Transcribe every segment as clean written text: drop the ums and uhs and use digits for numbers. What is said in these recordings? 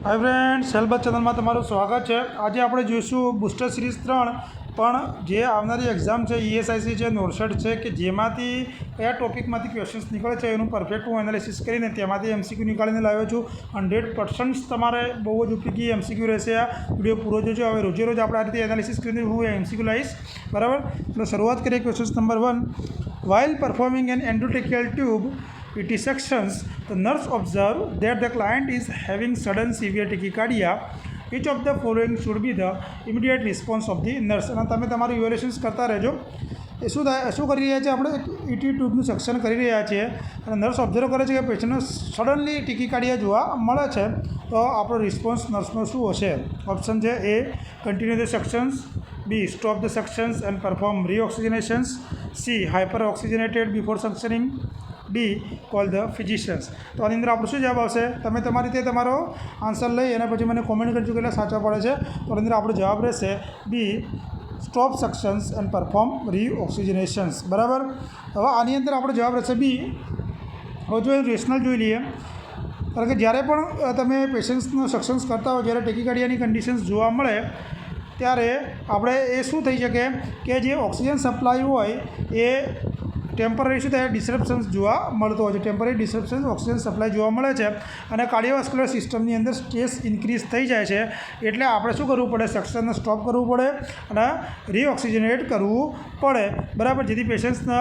Hi friends, help channel में तमारू स्वागत है। आज आप जोईशु बूस्टर सीरीज 3 पण जे आवनारी एक्जाम है ईएसआईसी है, नोरसेट है कि जेमांथी क्या टॉपिक में क्वेश्चन्स निकले है एनु परफेक्ट हूँ एनालिसिस करीने तेमांथी एमसीक्यू निकालीने लाव्यो छूँ। 100% तमारे बहु ज उपयोगी एमसीक्यू रहेशे। आ विडियो पूरो जोजो। हवे रोजे रोज आपणे आ रीते एनालिसिस करीने हूँ एमसीक्यू लावीश, बराबर। तो शुरुआत करिए। Question number 1, while performing an endotracheal tube ET sections, the nurse observed that the client is having sudden severe tachycardia. Which of the following should be the immediate response of the nurse? અને તમે તમારું ઇવેલ્યુએશન્સ કરતા રહેજો। એ શું કરી રહ્યા છે, આપણે ET ટ્યુબનું સેક્શન કરી રહ્યા છીએ અને નર્સ ઓબ્ઝર્વ કરે છે કે પેશન્ટને સડનલી ટેકીકાર્ડિયા જોવા મળે છે, તો આપણો રિસ્પોન્સ નર્સનો શું હશે? ઓપ્શન છે A, continue the sections; B, stop the sections and perform reoxygenations; C, hyper oxygenated before sectioning; D, call the physicians। तो आनी अंदर आपणो शुं जवाब आवशे? तमे तमारी रीते तमारो आंसर लई अने पछी मने कॉमेंट करजो के साचा पड़े छे। तो अंदर आपणो जवाब रहेशे B, stop sections and perform reoxygenations, बराबर। हवे आनी अंदर आपणो जवाब रहेशे B। हवे जो रेशनल जोई लीए, कारण के ज्यारे पण तमे पेशन्ट्सनो सेक्शन्स करता हो, ज्यारे टेकीकार्डियानी कंडीशन्स जोवा मळे त्यारे आपणे ए शुं थई शके के जे ऑक्सिजन सप्लाय होय ए टेम्पररी शू थाय डिसरप्शन्स जोवा मळतो होय। टेम्पररी डिसरप्शन ऑक्सिजन सप्लाय जोवा मळे छे अने कार्डियोवास्क्युलर सिस्टमनी अंदर स्ट्रेस इन्क्रीज थई जाय छे, एटले आपणे शुं करवुं पड़े? सेक्शनने स्टॉप करवुं पड़े अने रीऑक्सिजनेट करवुं पड़े, बराबर, जेथी पेशन्ट्सना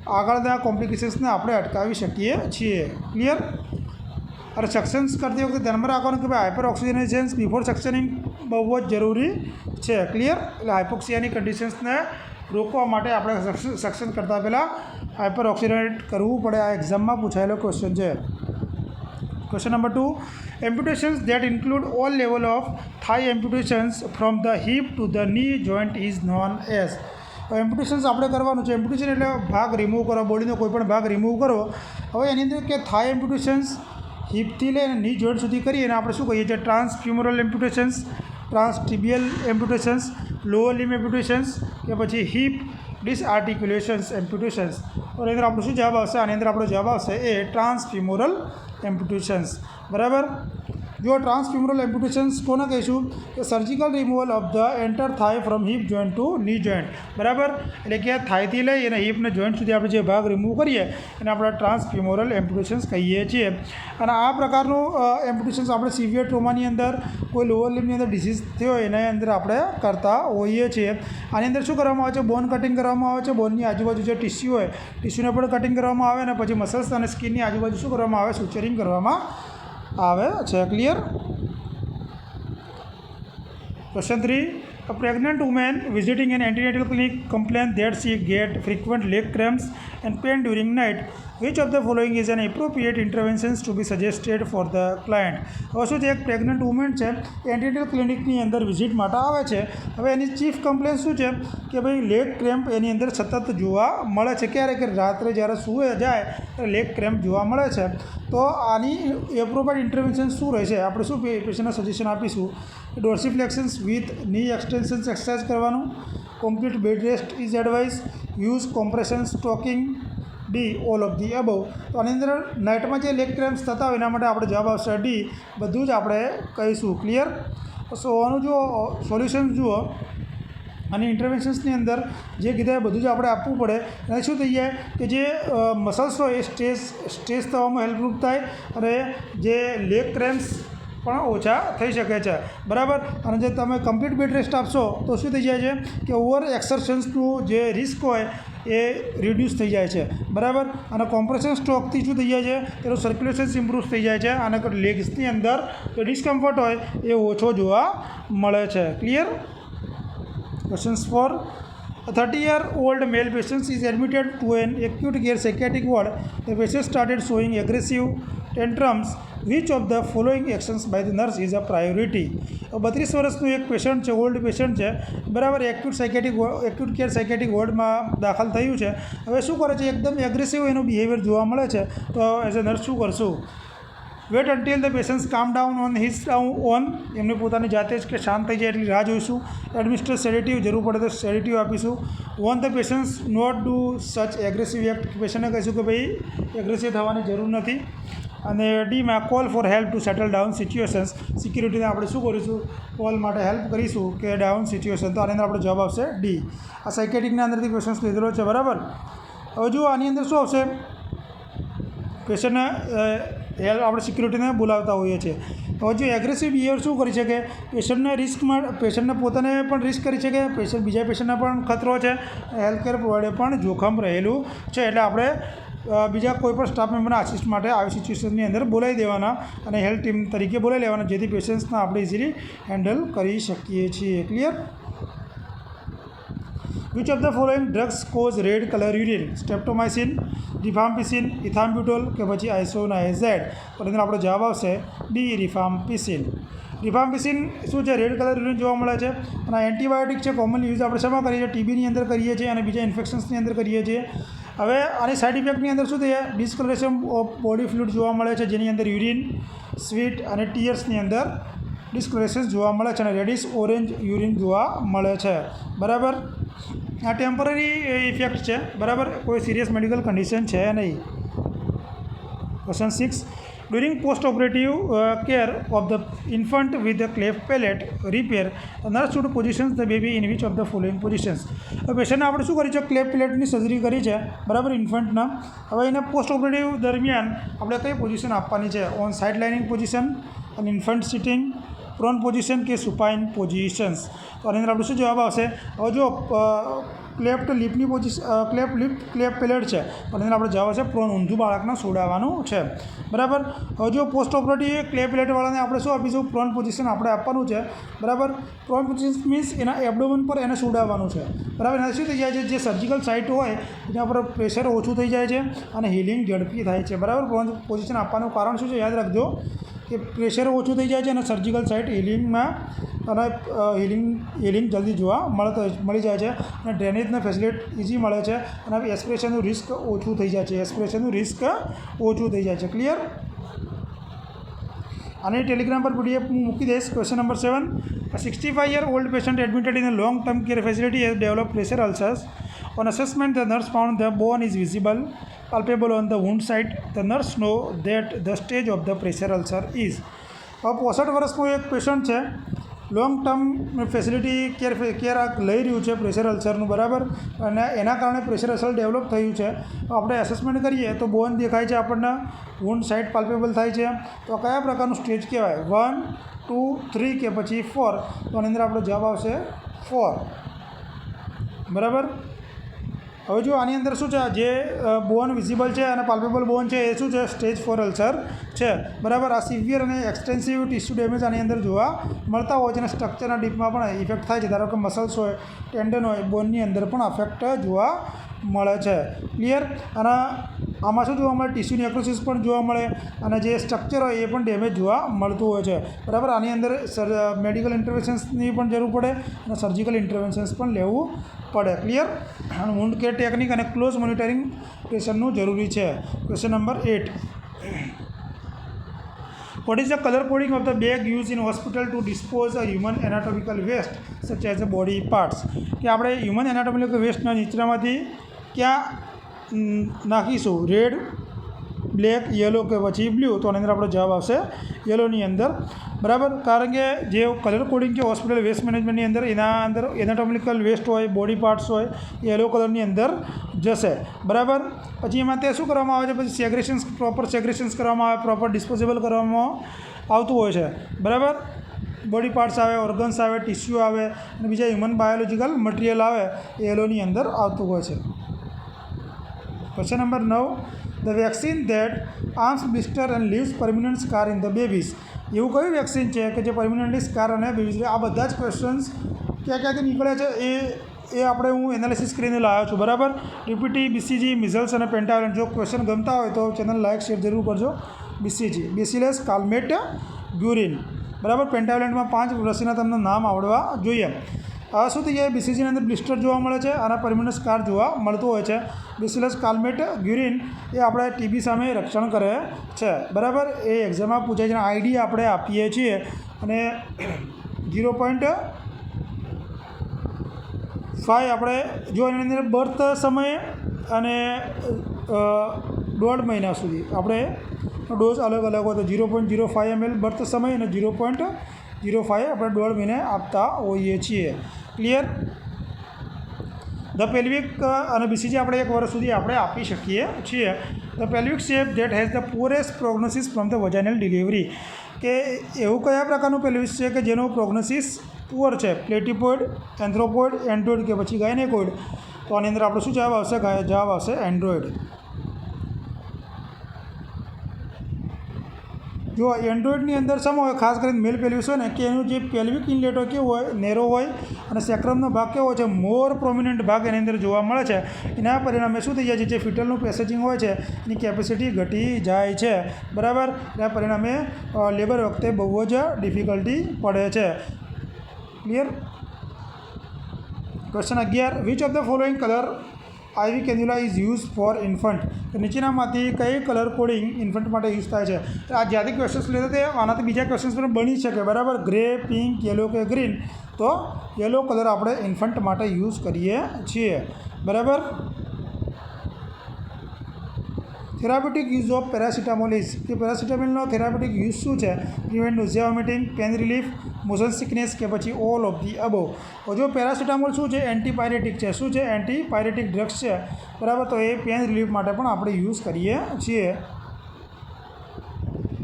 आगळना कॉम्प्लिकेशन्सने आपणे अटकावी शकीए छीए। क्लियर? और सेक्शन्स करती वखते ध्यान में राखवानुं कि भाई हाइपर ऑक्सिजनेशन्स बिफोर सेक्शनिंग बहु ज जरूरी है। क्लियर? एटले हाइपोक्सियानी कंडीशन्सने रोकवा माटे आपणे सेक्शन करता पहला हाइपर ऑक्सिजनेट करवू पड़े। आ एक्जाम में पूछायेलो क्वेश्चन है। Question number 2, amputations that include all level of thigh amputations from the hip to the knee joint is known as. Amputations आपणे करवानुं छे। एम्पुटेशन एटले भाग रिमूव करो, बॉडीनो कोईपण भाग रिमूव करो। हवे एनी अंदर के थाई एम्पुटेशन्स हिपथी लईने नी जॉइंट सुधी करीए अने आपणे शुं कहीए छीए? ट्रांसफ्यूमरल एम्पुटेशन्स, ट्रांसटिबियल एम्पुटेशन्स, लोअर लिम एम्पुटेशन्स के पछी हिप डिसआर्टिक्युलेशन्स एम्पुटेशन्स। और अंदर आपणो शुं जवाब आवशे? आनी अंदर आपणो जवाब आवशे ए, ट्रांसफ्यूमरल एम्पुटेशन्स, बराबर। जो ट्रांसफ्यूमरल एम्पुटेशन्स कोने कहीशुं? कि surgical removal of the entire thigh from hip joint to knee joint, बराबर। एटले के थाईथी लई अने हिपने जॉइंट सुधी आपणे जे भाग रिमूव करीए एने आपणे ट्रांसफ्यूमरल एम्पुटेशन्स कहीए छीए। अने आ प्रकारनुं एम्पुटेशन्स आपणे सीवियर ट्रोमानी अंदर कोई लोअर लिमनी अंदर डिसीज थयो एना अंदर आपणे करता होईए छीए। आनी अंदर शुं करवामां आवे छे? बोन कटिंग करवामां आवे छे। बोननी आजुबाजु जे टिश्यू होय टिश्यूने पण कटिंग करवामां आवे अने पछी मसल्स अने स्किननी आजुबाजु शुं करवामां आवे? सुचरिंग करवामां आवे छे। Clear? Question 3, a pregnant woman visiting an antenatal clinic complains that she get frequent leg cramps and pain during night. Which of the following is an appropriate interventions to be suggested for the client? હવે શું છે, એક pregnant women છે, antenatal ક્લિનિકની અંદર visit માટે આવે છે। હવે એની ચીફ કમ્પ્લેન શું છે કે ભાઈ લેગ ક્રેમ્પ એની અંદર સતત જોવા મળે છે। ક્યારે? કે રાત્રે જ્યારે સૂવે જાય ત્યારે લેગ ક્રેમ્પ જોવા મળે છે। તો આની એપ્રોપ્રિએટ ઇન્ટરવેન્શન શું રહેશે? આપણે શું પેશન્ટને સજેશન આપીશું? Dorsiflexions with knee extensions exercise કરવાનું, complete bed rest is advice, use compression stocking, D, all of the above. તો આની અંદર નાઇટમાં જે લેગ ક્રેમ્પ્સ થતા હોય એના માટે આપણે જવાબ આવશે ડી, બધું જ આપણે કહીશું। ક્લિયર? સો આનું જો સોલ્યુશન જુઓ, અને ઇન્ટરવેન્શન્સની અંદર જે કીધા એ બધું જ આપણે આપવું પડે। અને શું થઈ જાય કે જે મસલ્સ હોય એ સ્ટ્રેસ થવામાં હેલ્પરૂપ થાય અને જે લેગ ક્રેમ્પ્સ પણ ઓછા થઈ શકે છે, બરાબર। અને જે તમે કમ્પ્લીટ બેડ રેસ્ટ આપશો તો શું થઈ જાય છે કે ઓવર એક્સર્શન્સનું જે રિસ્ક હોય એ રિડ્યુસ થઈ જાય છે, બરાબર। અને કોમ્પ્રેશન સ્ટ્રોકથી શું થઈ જાય છે? એનું સર્ક્યુલેશન ઇમ્પ્રૂવ થઈ જાય છે અને લેગ્સની અંદર જે ડિસ્કમ્ફર્ટ હોય એ ઓછો જોવા મળે છે। Clear? Questions 4, a 30-year-old male patient is admitted to an acute care psychiatric ward. The patient started showing aggressive tantrums. Which of the following actions by the nurse is a priority? 32 વર્ષનું એક patient છે, old patient છે, બરાબર, acute care psychiatric વોર્ડમાં દાખલ થયું છે। હવે શું કરે છે? એકદમ એગ્રેસિવ એનું બિહેવિયર જોવા મળે છે। તો એઝ અ નર્સ શું કરશું? વેટ અન્ટિલ ધ પેશન્ટ્સ કામ ડાઉન ઓન હિઝ ઓન, એમને પોતાની જાતે જ કે શાંત થઈ જાય એટલી રાહ જોઈશું। એડમિનિસ્ટર સેડેટિવ, જરૂર પડે તો સેડેટિવ આપીશું। When the patients not do such aggressive act, પેશન્ટને કહીશું કે ભાઈ એગ્રેસિવ થવાની જરૂર નથી। અને ડીમાં call for help to settle down situations, સિક્યુરિટીને આપણે શું કરીશું, કોલ માટે હેલ્પ કરીશું કે ડાઉન સિચ્યુએશન, તો આની અંદર આપણો જવાબ આવશે ડી. આ સાયકેટિકના અંદરથી ક્વેશ્ચન્સ લીધેલો છે, બરાબર. હવે જુઓ આની અંદર શું આવશે, પેશન્ટને આપણે સિક્યુરિટીને બોલાવતા હોઈએ છીએ. હવે જો એગ્રેસિવ બિહેવિયર શું કરી શકે, પેશન્ટને પોતાને પણ રિસ્ક કરી શકે, બીજા પેશન્ટને પણ ખતરો છે, હેલ્થકેર પ્રોવાઈડર પણ જોખમ રહેલું છે. એટલે આપણે બીજા કોઈ પણ સ્ટાફ મેમ્બરના આસિસ્ટ માટે આવી સિચ્યુએશનની અંદર બોલાવી દેવાના અને હેલ્થ ટીમ તરીકે બોલાવી લેવાના, જેથી પેશન્ટ્સને આપણે ઇઝીલી હેન્ડલ કરી શકીએ છીએ. Clear? Which of the following drugs cause red colour urine? Streptomycin, rifampicin, ethambutol કે પછી આઇસોનાઇઝેડ? તો એનો આપણો જવાબ આવશે ડી, રિફામ્પિસિન. રિફામ્પિસિન શું છે, રેડ કલર યુરિન જોવા મળે છે અને એન્ટીબાયોટિક છે. કોમનલી યુઝ આપણે શેમાં કરીએ છીએ, ટીબીની અંદર કરીએ છીએ અને બીજા ઇન્ફેક્શન્સની અંદર કરીએ છીએ. હવે આની સાઇડ ઇફેક્ટની અંદર શું થઈએ, ડિસ્કલરેશન ઓફ બોડી ફ્લુઇડ જોવા મળે છે, જેની અંદર યુરિન, સ્વીટ અને ટીયર્સની અંદર ડિસ્કલરેશન જોવા મળે છે અને રેડિશ ઓરેન્જ યુરિન જોવા મળે છે, બરાબર. આ ટેમ્પરરી ઇફેક્ટ છે, બરાબર, કોઈ સિરિયસ મેડિકલ કન્ડિશન છે નહીં. Question 6, during post operative care of the infant with the cleft palette repair nurse should positions the baby in which of the following positions? હવે પેશન્ટને આપણે શું કરી છે, ક્લેફ્ટ પેલેટની સર્જરી કરી છે, બરાબર, ઇન્ફન્ટના. હવે એને પોસ્ટ ઓપરેટિવ દરમિયાન આપણે કઈ પોઝિશન આપવાની છે, ઓન સાઇડ લાઇનિંગ પોઝિશન, અને ઇન્ફન્ટ સિટિંગ, પ્રોન પોઝિશન કે સુપાઇન પોઝિશન્સ? તો આની અંદર આપણે શું જવાબ આવશે? હવે જો ક્લેફ્ટ લિપની પોઝિશન, ક્લેફ્ટ પેલેટ છે, તો આની અંદર આપણે જવાબ આવશે પ્રોન, ઊંધું બાળકને સુડાવવાનું છે, બરાબર. હવે જો પોસ્ટ ઓપરેટિવ ક્લેફ્ટ પેલેટવાળાને આપણે શું આપીશું, પ્રોન પોઝિશન આપણે આપવાનું છે, બરાબર. પ્રોન પોઝિશન મીન્સ એના એબડોમન પર એને સુડાવવાનું છે, બરાબર. એનાથી શું થઈ જાય છે, જે સર્જિકલ સાઇટ હોય એના પર પ્રેશર ઓછું થઈ જાય છે અને હિલિંગ ઝડપી થાય છે, બરાબર. પ્રોન પોઝિશન આપવાનું કારણ શું છે, યાદ રાખજો કે પ્રેશર ઓછું થઈ જાય છે અને સર્જિકલ સાઇટ હિલિંગમાં અને હિલિંગ જલ્દી જોવા મળી જાય છે અને ડ્રેનેજને ફેસિલિટી ઇઝી મળે છે અને એસ્પિરેશનનું રિસ્ક ઓછું થઈ જાય છે, ક્લિયર? આને ટેલિગ્રામ પર PDF હું મૂકી દઈશ. Question number 7, 65-year-old patient admitted in a long-term care facility has developed pressure ulcers. On assessment, the nurse found the bone is visible, palpable on the wound site. The nurse know that the stage of the pressure ulcer is. હવે 65 વર્ષનું એક patient છે, long term facility care લઈ રહ્યું છે pressure અલ્સરનું, બરાબર, અને એના કારણે પ્રેશર અલ્સર ડેવલપ થયું છે. આપણે એસેસમેન્ટ કરીએ તો બોન દેખાય છે આપણને, વુન્ડ સાઇટ પાલ્પેબલ થાય છે. તો કયા પ્રકારનું સ્ટેજ કહેવાય, 1, 2, 3 કે પછી 4? તો આની અંદર આપણો જવાબ આવશે 4, બરાબર. હવે જો આની અંદર શું છે, જે બોન વિઝિબલ છે અને પાલ્પેબલ બોન છે એ શું છે, સ્ટેજ 4 અલ્સર છે, બરાબર. આ સિવિયર અને એક્સટેન્સિવ ટિશ્યુ ડેમેજ આની અંદર જોવા મળતા હોય છે અને સ્ટ્રક્ચરના ડીપમાં પણ ઇફેક્ટ થાય છે. ધારો કે મસલ્સ હોય, ટેન્ડન હોય, બોનની અંદર પણ અફેક્ટ જોવા મળે છે, ક્લિયર? અને આમાં શું જોવા મળે, ટિશ્યુ નેક્રોસિસ પણ જોવા મળે અને જે સ્ટ્રક્ચર હોય એ પણ ડેમેજ જોવા મળતું હોય છે, બરાબર. આની અંદર મેડિકલ ઇન્ટરવેન્શન્સની પણ જરૂર પડે અને સર્જિકલ ઇન્ટરવેન્શન્સ પણ લેવું પડે, ક્લિયર? અને વુન્ડ કેર ટેકનિક અને ક્લોઝ મોનિટરિંગ પેશન્ટનું જરૂરી છે. Question number 8, what is the color coding of the bag used in hospital to dispose of human anatomical waste such as the body parts? કે આપણે human anatomical વેસ્ટના નીચેનામાંથી ક્યાં નાખીશું, red, black, yellow કે પછી blue? તો આની અંદર આપણો જવાબ આવશે યલોની અંદર, બરાબર. કારણ કે જે કલર કોડિંગ છે હોસ્પિટલ વેસ્ટ મેનેજમેન્ટની અંદર, એના અંદર એનાટોમિકલ વેસ્ટ હોય, બોડી પાર્ટ્સ હોય, યલો કલરની અંદર જશે, બરાબર. પછી એમાં તે શું કરવામાં આવે છે, પછી પ્રોપર સેગ્રેશન્સ કરવામાં આવે, પ્રોપર ડિસ્પોઝેબલ કરવામાં આવતું હોય છે, બરાબર. બોડી પાર્ટ્સ આવે, ઓર્ગન્સ આવે, ટિશ્યુ આવે અને બીજા હ્યુમન બાયોલોજિકલ મટીરિયલ આવે એ યલોની અંદર આવતું હોય છે. Question number 9, the vaccine that arms blister and leaves permanent scar in the babies? એવું કયું વેક્સિન છે કે જે પરમિનન્ટલી સ્કાર અને બેબીઝ? આ બધા જ ક્વેશ્ચન્સ ક્યાંથી નીકળે છે એ આપણે હું એનાલિસિસ કરીને લાવ્યો છું, બરાબર. DPT, BCG, મિઝલ્સ અને પેન્ટાવેલેન્ટ. જો ક્વેશ્ચન ગમતા હોય તો ચેનલ લાઇક શેર જરૂર કરજો. BCG, બેસિલસ, કાલ્મેટ, ગ્યુરિન, બરાબર. પેન્ટાવેલેન્ટમાં 5 રસીના તમને નામ આવડવા જોઈએ. હવે શું થઈ જાય, BCGની અંદર બ્લિસ્ટર જોવા મળે છે અને પરમિનન્ટ સ્કાર જોવા મળતું હોય છે. બેસિલસ, કાલ્મેટ, ગ્યુરિન એ આપણે TB સામે રક્ષણ કરે છે, બરાબર. એ એક્ઝામમાં પૂછાય છે. ID આપણે આપીએ છીએ અને 0.5 આપણે જો એની અંદર બર્થ સમયે અને 1.5 મહિના સુધી આપણે ડોઝ અલગ અલગ હોય તો 0.05 ml બર્થ સમય અને 0.05 આપણે 1.5 મહિને આપતા હોઈએ છીએ. ક્લિયર. ધ પેલ્વિક અને BCG આપણે 1 વર્ષ સુધી આપણે આપી શકીએ છીએ. The pelvic shape that has the poorest prognosis from the vaginal delivery, કે એવું કયા પ્રકારનું પેલ્વિસ છે કે જેનું પ્રોગ્નોસિસ પુઅર છે? પ્લેટિપોઇડ, એન્થ્રોપોઇડ, એન્ડ્રોઇડ કે પછી ગાયનેકોઇડ? તો આની અંદર આપણે શું જવાબ આવશે? જવાબ આવશે એન્ડ્રોઇડ. જો એન્ડ્રોઇડની અંદર શું હોય, ખાસ કરીને મેલ પેલ્વિસ હોય ને, કે એનું જે પેલ્વિક ઇનલેટ હોય કેવું હોય? નેરો હોય, અને સેક્રમનો ભાગ કેવો હોય છે? મોર પ્રોમિનન્ટ ભાગ એની અંદર જોવા મળે છે. એના પરિણામે શું થઈ જાય છે? જે ફિટલનું પેસેજિંગ હોય છે એની કેપેસિટી ઘટી જાય છે. બરાબર. એના પરિણામે લેબર વખતે બહુ જ ડિફિકલ્ટી પડે છે. Clear. Question 11. Which of the following colour IV cannula is use for infant? તો નીચેનામાંથી કઈ કલર કોડિંગ ઇન્ફન્ટ માટે યુઝ થાય છે? તો આ જ્યાંથી ક્વેશ્ચન્સ લેતા તે આનાથી બીજા ક્વેશ્ચન્સ પણ બની શકે. બરાબર. ગ્રે, પિંક, યલો કે ગ્રીન? તો યલો કલર આપણે ઇન્ફન્ટ માટે યુઝ કરીએ છીએ. બરાબર. Therapeutic use of paracetamol is, કે પેરાસિટામોલનો થેરાપ્યુટિક યુઝ શું છે? Prevent nausea, vomiting, pain relief, motion sickness કે પછી ઓલ ઓફ ધી અબોવ? તો જો પેરાસિટામોલ શું છે? એન્ટીપાયરેટિક છે. શું છે? એન્ટીપાયરેટિક ડ્રગ્સ છે. બરાબર. તો એ પેન રિલીફ માટે પણ આપણે યુઝ કરીએ છીએ.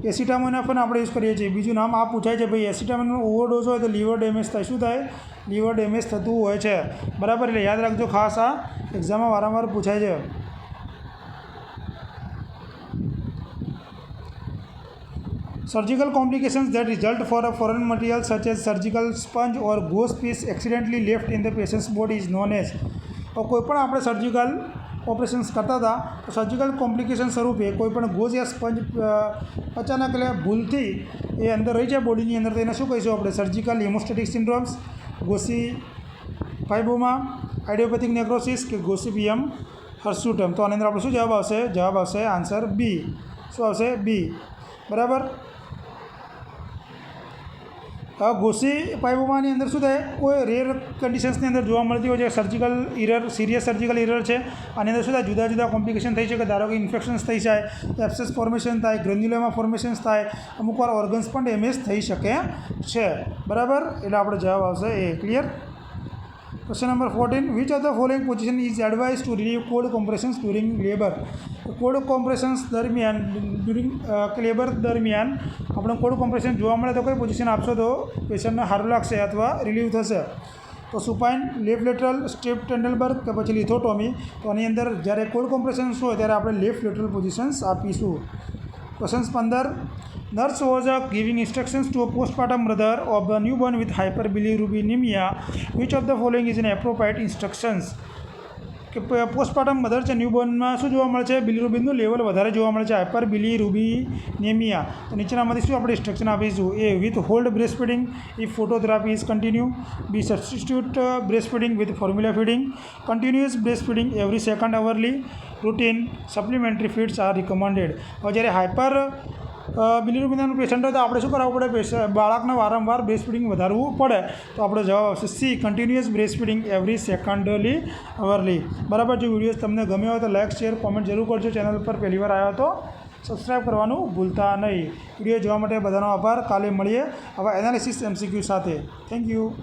એસિટામિનોફેન આપણે યુઝ કરીએ છીએ. બીજું નામ આ પૂછાય છે ભાઈ, એસિટામિનનો ઓવરડોઝ હોય તો લીવર ડેમેજ થાય. શું થાય? લીવર ડેમેજ થતું હોય છે. બરાબર. એટલે યાદ રાખજો, ખાસ આ એક્ઝામમાં વારંવાર પૂછાય છે. Surgical complications that result for a foreign material such as surgical sponge or gauze piece accidentally left in the patient's body is known as. તો કોઈપણ આપણે સર્જિકલ ઓપરેશન્સ કરતા હતા તો સર્જિકલ કોમ્પ્લિકેશન સ્વરૂપે કોઈપણ ગોઝ યા સ્પંજ અચાનક એટલે ભૂલથી એ અંદર રહી જાય બોડીની અંદર, તો એને શું કહીશું આપણે? સર્જિકલ હિમોસ્ટેટિક સિન્ડ્રોમ્સ, ગોસી ફાઇબોમા, આઇડિયોપેથિક નેક્રોસિસ કે ગોસિપિયમ હર્સુટમ? તો આની અંદર આપણે શું જવાબ આવશે? જવાબ આવશે આન્સર બી. શું આવશે? બી. બરાબર. ગોસી પાઇબોમાની અંદર શું થાય? કોઈ રેર કન્ડિશન્સની અંદર જોવા મળતી હોય છે. સર્જિકલ ઇરર, સિરિયસ સર્જિકલ ઇરર છે. આની અંદર શું થાય? જુદા જુદા કોમ્પ્લિકેશન થઈ શકે. ધારો કે ઇન્ફેક્શન્સ થઈ જાય, એબ્સેસ ફોર્મેશન થાય, ગ્રેન્યુલોમા ફોર્મેશન્સ થાય, અમુકવાર ઓર્ગન્સ પણ ડેમેજ થઈ શકે છે. બરાબર. એટલે આપણે જવાબ આવશે A. Clear. Question number 14. Which of the following position is advise to relieve cold compressions during labour? Cold compressions દરમિયાન, લેબર દરમિયાન આપણે કોલ્ડ કોમ્પ્રેશન જોવા મળે તો કઈ પોઝિશન આપશો તો પેશન્ટને સારું લાગશે અથવા રિલીવ થશે? તો સુપાઇન, લેફ્ટ લેટરલ, સ્ટેપ ટેન્ડલબર્ગ કે પછી લિથોટોમી? તો આની અંદર જ્યારે કોલ્ડ કોમ્પ્રેશન્સ હોય ત્યારે આપણે લેફ્ટ લેટરલ પોઝિશન્સ આપીશું. Question 15. Nurse was giving instructions to a postpartum mother of a newborn with hyperbilirubinemia. Which of the following is an appropriate instructions? કે પોસ્ટપાર્ટમ મધર છે, ન્યૂબોર્નમાં શું જોવા મળે છે? બિલિરુબિનનું લેવલ વધારે જોવા મળે છે, હાઇપરબિલિરુબિનેમિયા. તો નીચેનામાંથી શું આપણે ઇન્સ્ટ્રક્શન આપીશું? A withhold breast feeding if phototherapy is continue. B substitute breast feeding with formula feeding. Continuous breast feeding every second hourly. Routine supplementary feeds are recommended. હવે જ્યારે હાઇપર બિલિરુબિનનું પેશન્ટ હોય તો આપણે શું કરાવવું પડે? બાળકને વારંવાર બ્રેસ્ટ ફીડિંગ વધારવું પડે. તો આપણો જવાબ આવશે C, continuous breast feeding every secondly અવરલી. બરાબર. જો વિડીયોઝ તમને ગમ્યો હોય તો લાઇક, શેર, કોમેન્ટ જરૂર કરજો. ચેનલ પર પહેલી વાર આવ્યો તો સબસ્ક્રાઈબ કરવાનું ભૂલતા નહીં. વિડીયો જોવા માટે બધાનો આભાર. કાલે મળીએ આવા એનાલિસિસ MCQ સાથે. Thank you.